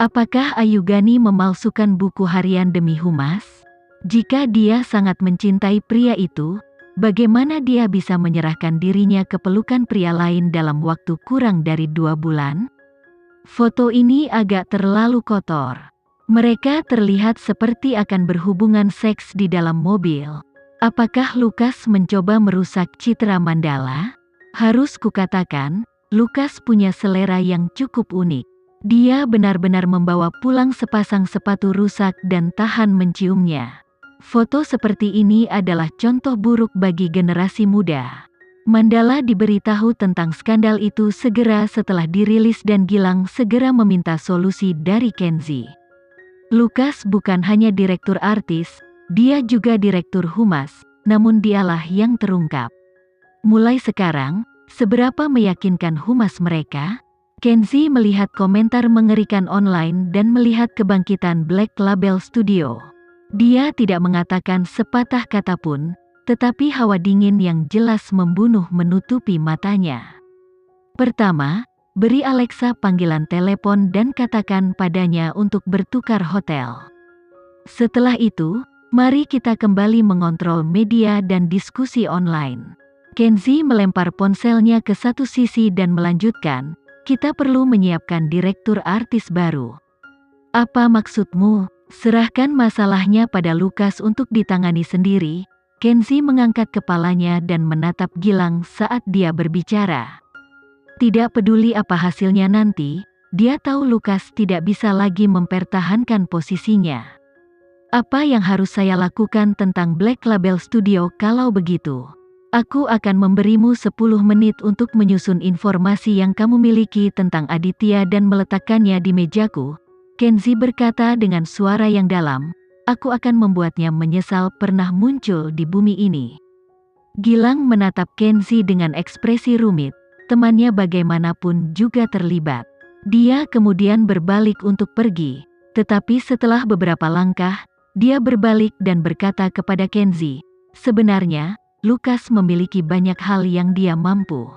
Apakah Ayugani memalsukan buku harian demi Humas? Jika dia sangat mencintai pria itu, bagaimana dia bisa menyerahkan dirinya ke pelukan pria lain dalam waktu kurang dari 2 bulan? Foto ini agak terlalu kotor. Mereka terlihat seperti akan berhubungan seks di dalam mobil. Apakah Lukas mencoba merusak citra Mandala? Harus kukatakan, Lukas punya selera yang cukup unik. Dia benar-benar membawa pulang sepasang sepatu rusak dan tahan menciumnya. Foto seperti ini adalah contoh buruk bagi generasi muda. Mandala diberitahu tentang skandal itu segera setelah dirilis dan Gilang segera meminta solusi dari Kenzi. Lukas bukan hanya direktur artis, dia juga direktur Humas, namun dialah yang terungkap. Mulai sekarang, seberapa meyakinkan Humas mereka? Kenzi melihat komentar mengerikan online dan melihat kebangkitan Black Label Studio. Dia tidak mengatakan sepatah kata pun, tetapi hawa dingin yang jelas membunuh menutupi matanya. Pertama, beri Alexa panggilan telepon dan katakan padanya untuk bertukar hotel. Setelah itu, mari kita kembali mengontrol media dan diskusi online. Kenzi melempar ponselnya ke satu sisi dan melanjutkan, kita perlu menyiapkan direktur artis baru. Apa maksudmu? Serahkan masalahnya pada Lukas untuk ditangani sendiri. Kenzi mengangkat kepalanya dan menatap Gilang saat dia berbicara. Tidak peduli apa hasilnya nanti, dia tahu Lukas tidak bisa lagi mempertahankan posisinya. Apa yang harus saya lakukan tentang Black Label Studio kalau begitu? Aku akan memberimu 10 menit untuk menyusun informasi yang kamu miliki tentang Aditya dan meletakkannya di mejaku. Kenzi berkata dengan suara yang dalam. Aku akan membuatnya menyesal pernah muncul di bumi ini. Gilang menatap Kenzi dengan ekspresi rumit, temannya bagaimanapun juga terlibat. Dia kemudian berbalik untuk pergi, tetapi setelah beberapa langkah, dia berbalik dan berkata kepada Kenzi, sebenarnya, Lukas memiliki banyak hal yang dia mampu.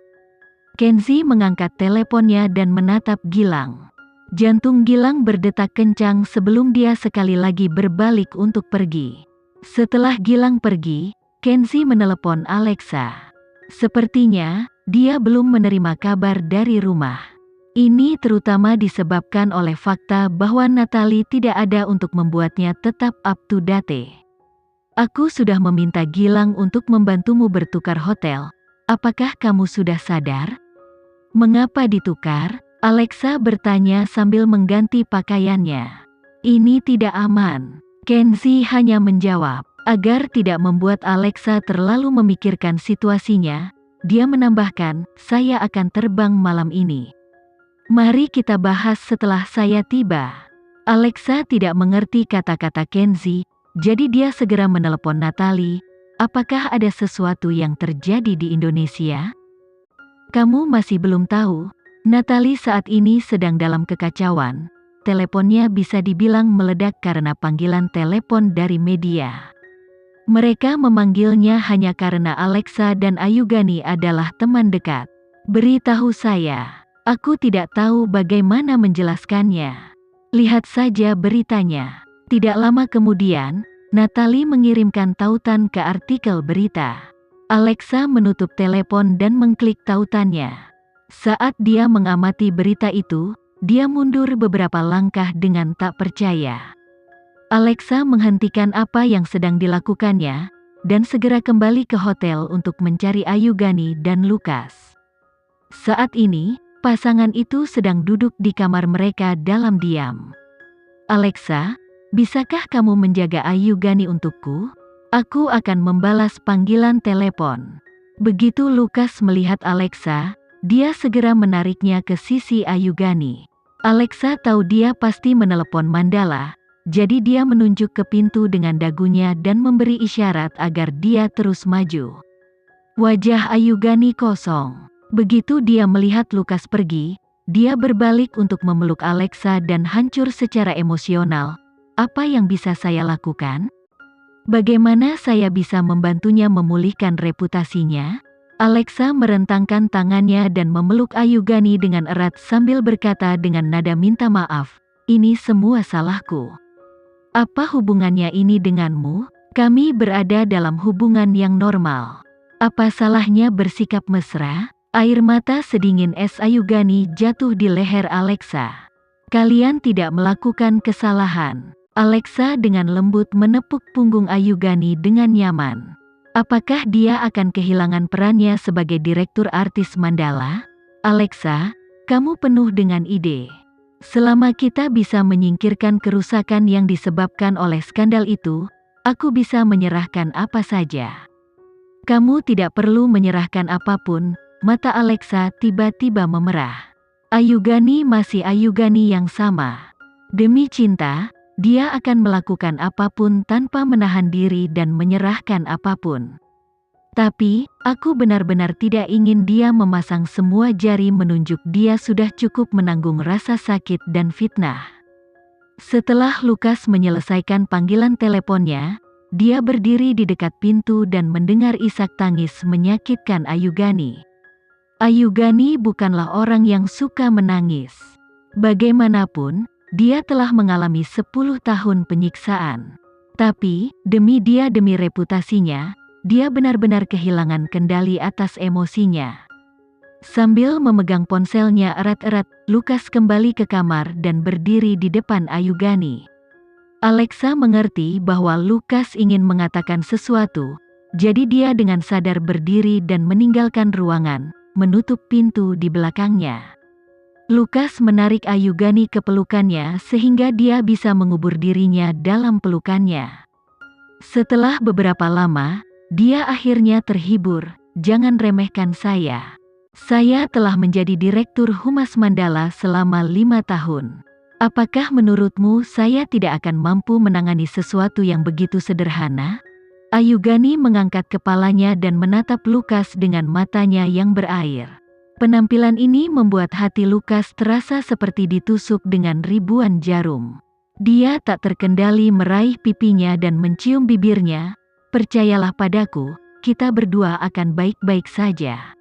Kenzi mengangkat teleponnya dan menatap Gilang. Jantung Gilang berdetak kencang sebelum dia sekali lagi berbalik untuk pergi. Setelah Gilang pergi, Kenzi menelepon Alexa. Sepertinya, dia belum menerima kabar dari rumah. Ini terutama disebabkan oleh fakta bahwa Natalie tidak ada untuk membuatnya tetap up to date. Aku sudah meminta Gilang untuk membantumu bertukar hotel. Apakah kamu sudah sadar? Mengapa ditukar? Alexa bertanya sambil mengganti pakaiannya. Ini tidak aman. Kenzi hanya menjawab. Agar tidak membuat Alexa terlalu memikirkan situasinya, dia menambahkan, saya akan terbang malam ini. Mari kita bahas setelah saya tiba. Alexa tidak mengerti kata-kata Kenzi, jadi dia segera menelepon Natalie. Apakah ada sesuatu yang terjadi di Indonesia? Kamu masih belum tahu? Natalie saat ini sedang dalam kekacauan. Teleponnya bisa dibilang meledak karena panggilan telepon dari media. Mereka memanggilnya hanya karena Alexa dan Ayugani adalah teman dekat. Beritahu saya. Aku tidak tahu bagaimana menjelaskannya. Lihat saja beritanya. Tidak lama kemudian, Natalie mengirimkan tautan ke artikel berita. Alexa menutup telepon dan mengklik tautannya. Saat dia mengamati berita itu, dia mundur beberapa langkah dengan tak percaya. Alexa menghentikan apa yang sedang dilakukannya, dan segera kembali ke hotel untuk mencari Ayugani dan Lukas. Saat ini, pasangan itu sedang duduk di kamar mereka dalam diam. Alexa, bisakah kamu menjaga Ayugani untukku? Aku akan membalas panggilan telepon. Begitu Lukas melihat Alexa, dia segera menariknya ke sisi Ayugani. Alexa tahu dia pasti menelepon Mandala, jadi dia menunjuk ke pintu dengan dagunya dan memberi isyarat agar dia terus maju. Wajah Ayugani kosong. Begitu dia melihat Lukas pergi, dia berbalik untuk memeluk Alexa dan hancur secara emosional. Apa yang bisa saya lakukan? Bagaimana saya bisa membantunya memulihkan reputasinya? Alexa merentangkan tangannya dan memeluk Ayugani dengan erat sambil berkata dengan nada minta maaf. ini semua salahku. Apa hubungannya ini denganmu? Kami berada dalam hubungan yang normal. Apa salahnya bersikap mesra? Air mata sedingin es Ayugani jatuh di leher Alexa. Kalian tidak melakukan kesalahan. Alexa dengan lembut menepuk punggung Ayugani dengan nyaman. Apakah dia akan kehilangan perannya sebagai direktur artis Mandala? Alexa, kamu penuh dengan ide. Selama kita bisa menyingkirkan kerusakan yang disebabkan oleh skandal itu, aku bisa menyerahkan apa saja. Kamu tidak perlu menyerahkan apapun. Mata Alexa tiba-tiba memerah. Ayugani masih Ayugani yang sama. Demi cinta, dia akan melakukan apapun tanpa menahan diri dan menyerahkan apapun. Tapi, aku benar-benar tidak ingin dia memasang semua jari menunjuk dia sudah cukup menanggung rasa sakit dan fitnah. Setelah Lukas menyelesaikan panggilan teleponnya, dia berdiri di dekat pintu dan mendengar isak tangis menyakitkan Ayugani. Ayugani bukanlah orang yang suka menangis. Bagaimanapun, dia telah mengalami 10 tahun penyiksaan. Tapi, demi reputasinya, dia benar-benar kehilangan kendali atas emosinya. Sambil memegang ponselnya erat-erat, Lukas kembali ke kamar dan berdiri di depan Ayugani. Alexa mengerti bahwa Lukas ingin mengatakan sesuatu, jadi dia dengan sadar berdiri dan meninggalkan ruangan, menutup pintu di belakangnya. Lukas menarik Ayugani ke pelukannya sehingga dia bisa mengubur dirinya dalam pelukannya. Setelah beberapa lama, dia akhirnya terhibur. Jangan remehkan saya. Saya telah menjadi direktur Humas Mandala selama 5 tahun. Apakah menurutmu saya tidak akan mampu menangani sesuatu yang begitu sederhana? Ayugani mengangkat kepalanya dan menatap Lukas dengan matanya yang berair. Penampilan ini membuat hati Lukas terasa seperti ditusuk dengan ribuan jarum. Dia tak terkendali meraih pipinya dan mencium bibirnya. Percayalah padaku, kita berdua akan baik-baik saja.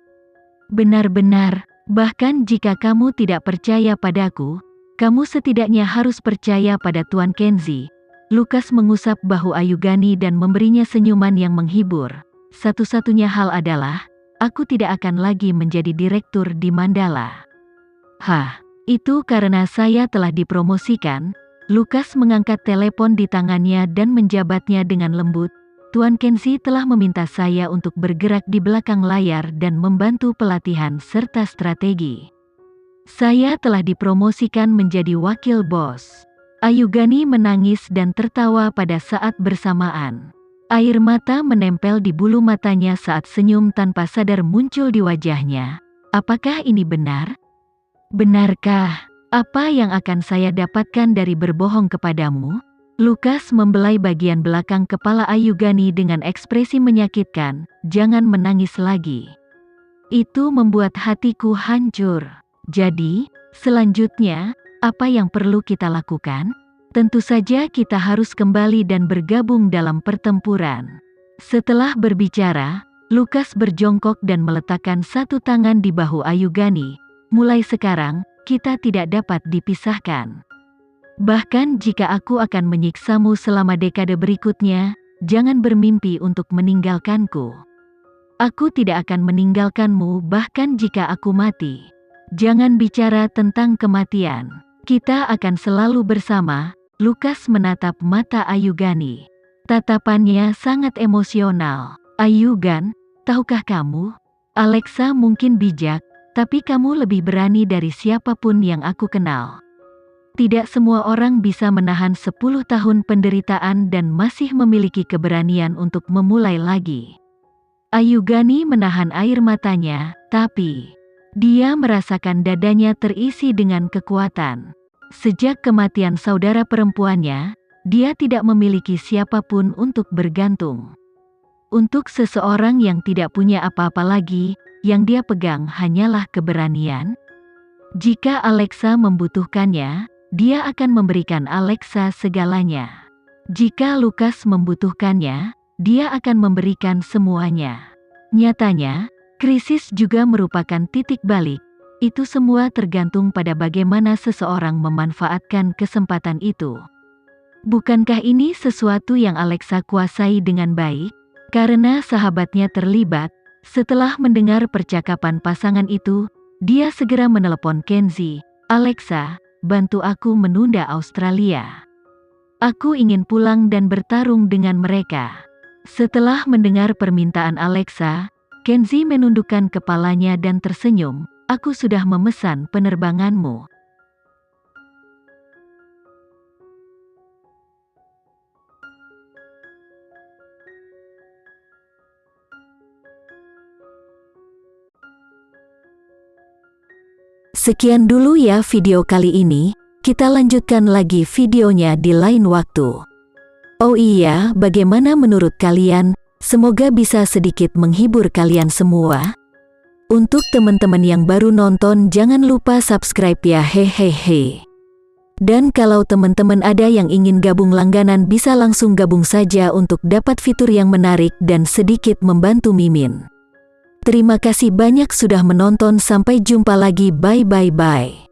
Benar-benar, bahkan jika kamu tidak percaya padaku, kamu setidaknya harus percaya pada Tuan Kenzi. Lukas mengusap bahu Ayugani dan memberinya senyuman yang menghibur. Satu-satunya hal adalah, aku tidak akan lagi menjadi direktur di Mandala. Hah, itu karena saya telah dipromosikan. Lukas mengangkat telepon di tangannya dan menjabatnya dengan lembut. Tuan Kenzi telah meminta saya untuk bergerak di belakang layar dan membantu pelatihan serta strategi. Saya telah dipromosikan menjadi wakil bos. Ayugani menangis dan tertawa pada saat bersamaan. Air mata menempel di bulu matanya saat senyum tanpa sadar muncul di wajahnya. Apakah ini benar? Benarkah? Apa yang akan saya dapatkan dari berbohong kepadamu? Lukas membelai bagian belakang kepala Ayugani dengan ekspresi menyakitkan. Jangan menangis lagi. Itu membuat hatiku hancur. Jadi, selanjutnya, apa yang perlu kita lakukan? Tentu saja kita harus kembali dan bergabung dalam pertempuran. Setelah berbicara, Lukas berjongkok dan meletakkan satu tangan di bahu Ayugani. Mulai sekarang, kita tidak dapat dipisahkan. Bahkan jika aku akan menyiksamu selama dekade berikutnya, jangan bermimpi untuk meninggalkanku. Aku tidak akan meninggalkanmu bahkan jika aku mati. Jangan bicara tentang kematian. Kita akan selalu bersama. Lukas menatap mata Ayugani. Tatapannya sangat emosional. Ayugan, tahukah kamu? Alexa mungkin bijak, tapi kamu lebih berani dari siapapun yang aku kenal. Tidak semua orang bisa menahan 10 tahun penderitaan dan masih memiliki keberanian untuk memulai lagi. Ayugani menahan air matanya, tapi dia merasakan dadanya terisi dengan kekuatan. Sejak kematian saudara perempuannya, dia tidak memiliki siapapun untuk bergantung. Untuk seseorang yang tidak punya apa-apa lagi, yang dia pegang hanyalah keberanian. Jika Alexa membutuhkannya, dia akan memberikan Alexa segalanya. Jika Lukas membutuhkannya, dia akan memberikan semuanya. Nyatanya, krisis juga merupakan titik balik. Itu semua tergantung pada bagaimana seseorang memanfaatkan kesempatan itu. Bukankah ini sesuatu yang Alexa kuasai dengan baik? Karena sahabatnya terlibat, setelah mendengar percakapan pasangan itu, dia segera menelepon Kenzie. "Alexa, bantu aku menunda Australia. Aku ingin pulang dan bertarung dengan mereka." Setelah mendengar permintaan Alexa, Kenzie menundukkan kepalanya dan tersenyum. "Aku sudah memesan penerbanganmu." Sekian dulu ya video kali ini, kita lanjutkan lagi videonya di lain waktu. Oh iya, bagaimana menurut kalian? Semoga bisa sedikit menghibur kalian semua. Untuk teman-teman yang baru nonton, jangan lupa subscribe ya, hehehe. Dan kalau teman-teman ada yang ingin gabung langganan, bisa langsung gabung saja untuk dapat fitur yang menarik dan sedikit membantu Mimin. Terima kasih banyak sudah menonton, sampai jumpa lagi, bye.